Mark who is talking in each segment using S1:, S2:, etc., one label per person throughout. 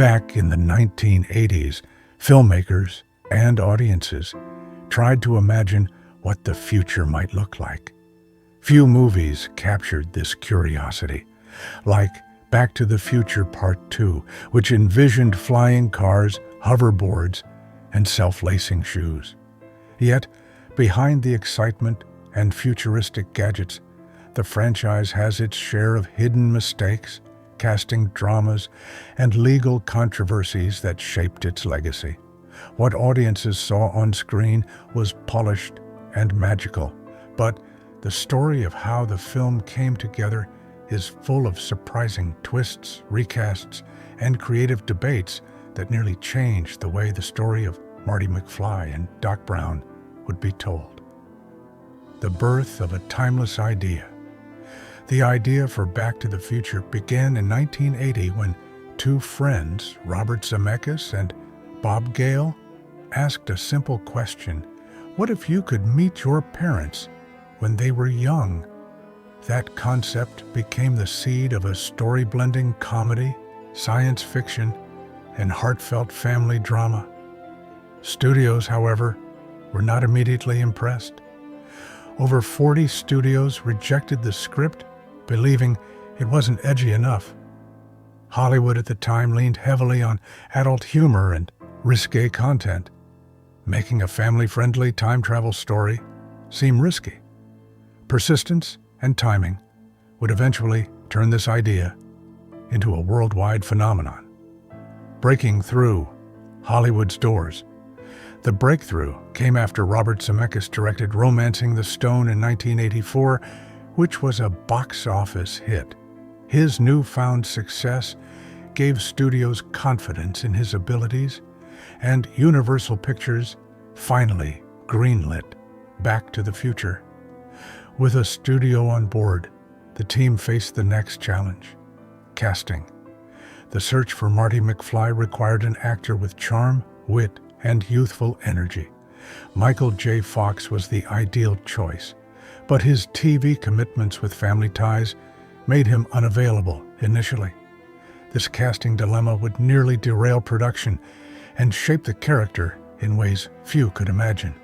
S1: Back in the 1980s, filmmakers and audiences tried to imagine what the future might look like. Few movies captured this curiosity, like Back to the Future Part 2, which envisioned flying cars, hoverboards, and self-lacing shoes. Yet, behind the excitement and futuristic gadgets, the franchise has its share of hidden mistakes, casting dramas, and legal controversies that shaped its legacy. What audiences saw on screen was polished and magical, but the story of how the film came together is full of surprising twists, recasts, and creative debates that nearly changed the way the story of Marty McFly and Doc Brown would be told. The birth of a timeless idea. The idea for Back to the Future began in 1980 when two friends, Robert Zemeckis and Bob Gale, asked a simple question: what if you could meet your parents when they were young? That concept became the seed of a story-blending comedy, science fiction, and heartfelt family drama. Studios, however, were not immediately impressed. Over 40 studios rejected the script, believing it wasn't edgy enough. Hollywood at the time leaned heavily on adult humor and risque content, making a family-friendly time travel story seem risky. Persistence and timing would eventually turn this idea into a worldwide phenomenon, breaking through Hollywood's doors. The breakthrough came after Robert Zemeckis directed Romancing the Stone in 1984, which was a box office hit. His newfound success gave studios confidence in his abilities, and Universal Pictures finally greenlit Back to the Future. With a studio on board, the team faced the next challenge: casting. The search for Marty McFly required an actor with charm, wit, and youthful energy. Michael J. Fox was the ideal choice, but his TV commitments with Family Ties made him unavailable initially. This casting dilemma would nearly derail production and shape the character in ways few could imagine.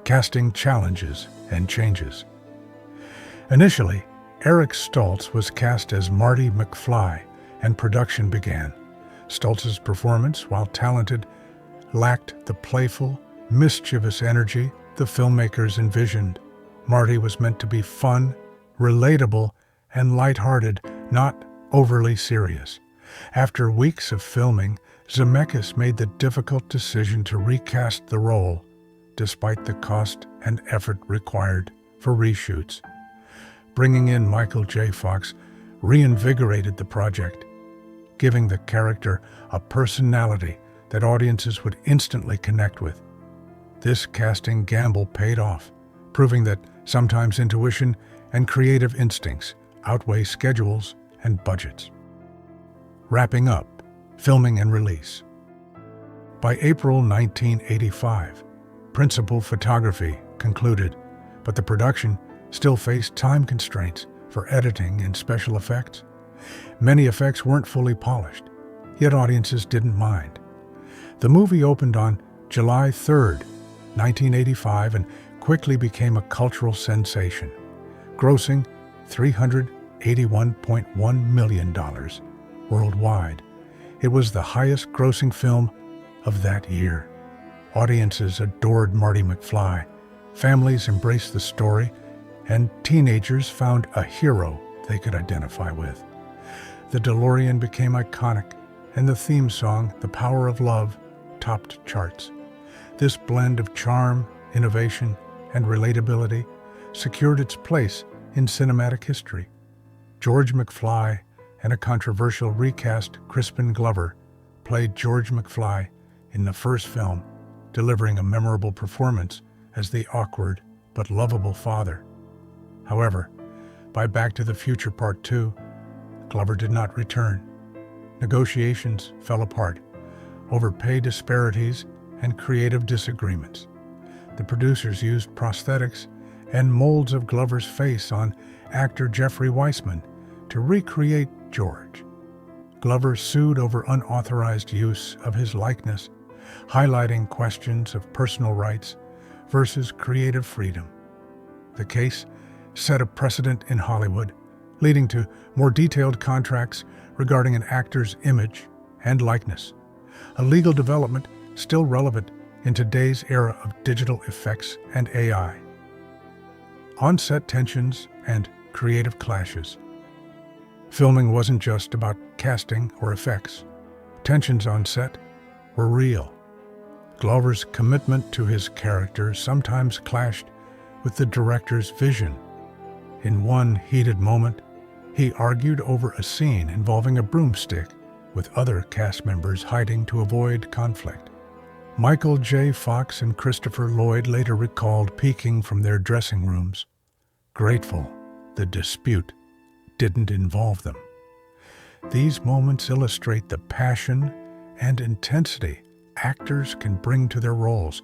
S1: Casting challenges and changes. Initially, Eric Stoltz was cast as Marty McFly, and production began. Stoltz's performance, while talented, lacked the playful, mischievous energy the filmmakers envisioned. Marty was meant to be fun, relatable, and lighthearted, not overly serious. After weeks of filming, Zemeckis made the difficult decision to recast the role, despite the cost and effort required for reshoots. Bringing in Michael J. Fox reinvigorated the project, giving the character a personality that audiences would instantly connect with. This casting gamble paid off, proving that sometimes intuition and creative instincts outweigh schedules and budgets. Wrapping up, filming and release. By April 1985, principal photography concluded, but the production still faced time constraints for editing and special effects. Many effects weren't fully polished, yet audiences didn't mind. The movie opened on July 3, 1985, and quickly became a cultural sensation, grossing $381.1 million worldwide. It was the highest-grossing film of that year. Audiences adored Marty McFly, families embraced the story, and teenagers found a hero they could identify with. The DeLorean became iconic, and the theme song, The Power of Love, topped charts. This blend of charm, innovation, and relatability secured its place in cinematic history. George McFly and a controversial recast, Crispin Glover, played George McFly in the first film, delivering a memorable performance as the awkward but lovable father. However, by Back to the Future Part 2, Glover did not return. Negotiations fell apart over pay disparities and creative disagreements. The producers used prosthetics and molds of Glover's face on actor Jeffrey Weissman to recreate George. Glover sued over unauthorized use of his likeness, highlighting questions of personal rights versus creative freedom. The case set a precedent in Hollywood, leading to more detailed contracts regarding an actor's image and likeness, a legal development still relevant in today's era of digital effects and AI. On-set tensions and creative clashes. Filming wasn't just about casting or effects. Tensions on set were real. Glover's commitment to his character sometimes clashed with the director's vision. In one heated moment, he argued over a scene involving a broomstick, with other cast members hiding to avoid conflict. Michael J. Fox and Christopher Lloyd later recalled peeking from their dressing rooms, grateful the dispute didn't involve them. These moments illustrate the passion and intensity actors can bring to their roles,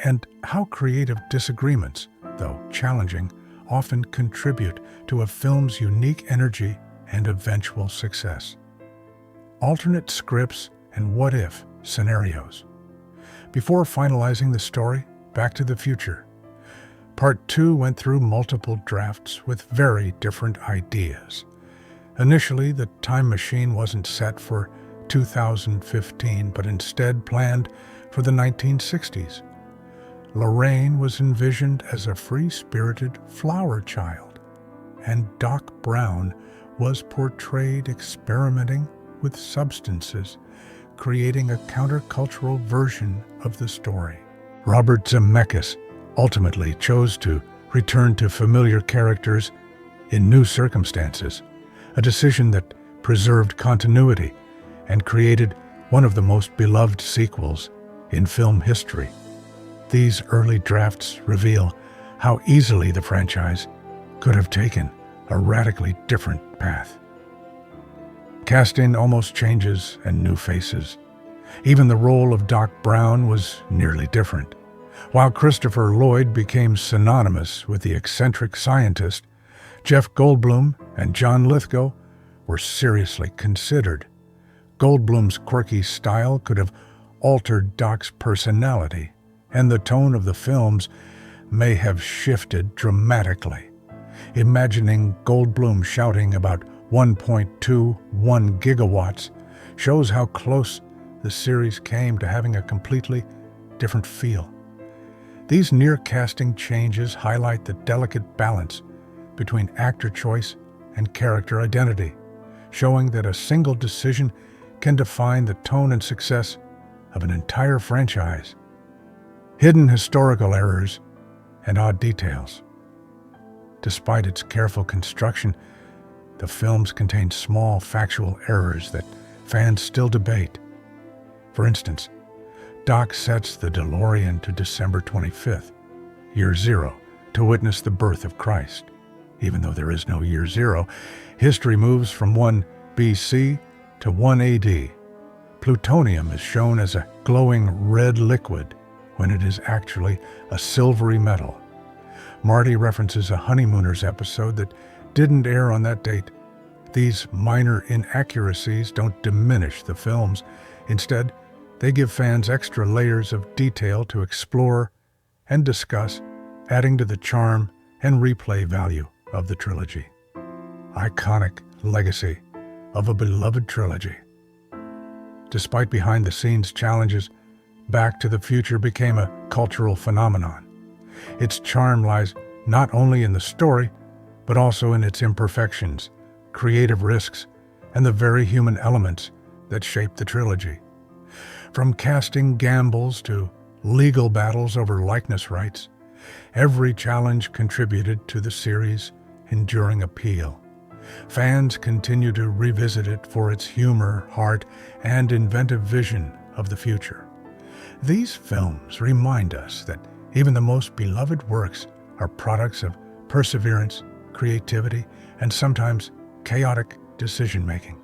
S1: and how creative disagreements, though challenging, often contribute to a film's unique energy and eventual success. Alternate scripts and what-if scenarios. Before finalizing the story, Back to the Future, Part 2 went through multiple drafts with very different ideas. Initially, the time machine wasn't set for 2015, but instead planned for the 1960s. Lorraine was envisioned as a free-spirited flower child, and Doc Brown was portrayed experimenting with substances, creating a countercultural version of the story. Robert Zemeckis ultimately chose to return to familiar characters in new circumstances, a decision that preserved continuity and created one of the most beloved sequels in film history. These early drafts reveal how easily the franchise could have taken a radically different path. Casting almost changes and new faces. Even the role of Doc Brown was nearly different. While Christopher Lloyd became synonymous with the eccentric scientist, Jeff Goldblum and John Lithgow were seriously considered. Goldblum's quirky style could have altered Doc's personality, and the tone of the films may have shifted dramatically. Imagining Goldblum shouting about 1.21 gigawatts shows how close the series came to having a completely different feel. These near-casting changes highlight the delicate balance between actor choice and character identity, showing that a single decision can define the tone and success of an entire franchise. Hidden historical errors and odd details. Despite its careful construction, the films contain small factual errors that fans still debate. For instance, Doc sets the DeLorean to December 25th, year zero, to witness the birth of Christ. Even though there is no year zero, history moves from 1 BC to 1 AD. Plutonium is shown as a glowing red liquid when it is actually a silvery metal. Marty references a Honeymooners episode that didn't air on that date. These minor inaccuracies don't diminish the films. Instead, they give fans extra layers of detail to explore and discuss, adding to the charm and replay value of the trilogy. Iconic legacy of a beloved trilogy. Despite behind-the-scenes challenges, Back to the Future became a cultural phenomenon. Its charm lies not only in the story, but also in its imperfections, creative risks, and the very human elements that shape the trilogy. From casting gambles to legal battles over likeness rights, every challenge contributed to the series' enduring appeal. Fans continue to revisit it for its humor, heart, and inventive vision of the future. These films remind us that even the most beloved works are products of perseverance, creativity, and sometimes chaotic decision-making.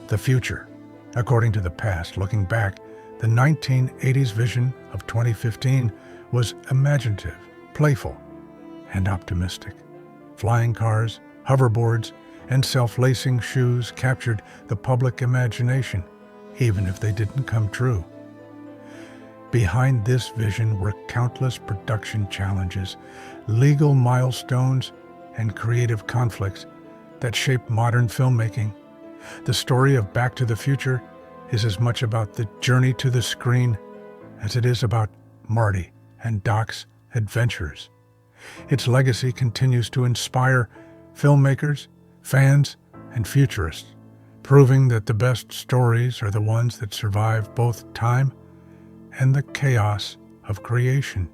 S1: The future. According to the past, looking back, the 1980s vision of 2015 was imaginative, playful, and optimistic. Flying cars, hoverboards, and self-lacing shoes captured the public imagination, even if they didn't come true. Behind this vision were countless production challenges, legal milestones, and creative conflicts that shaped modern filmmaking. The story of Back to the Future is as much about the journey to the screen as it is about Marty and Doc's adventures. Its legacy continues to inspire filmmakers, fans, and futurists, proving that the best stories are the ones that survive both time and the chaos of creation.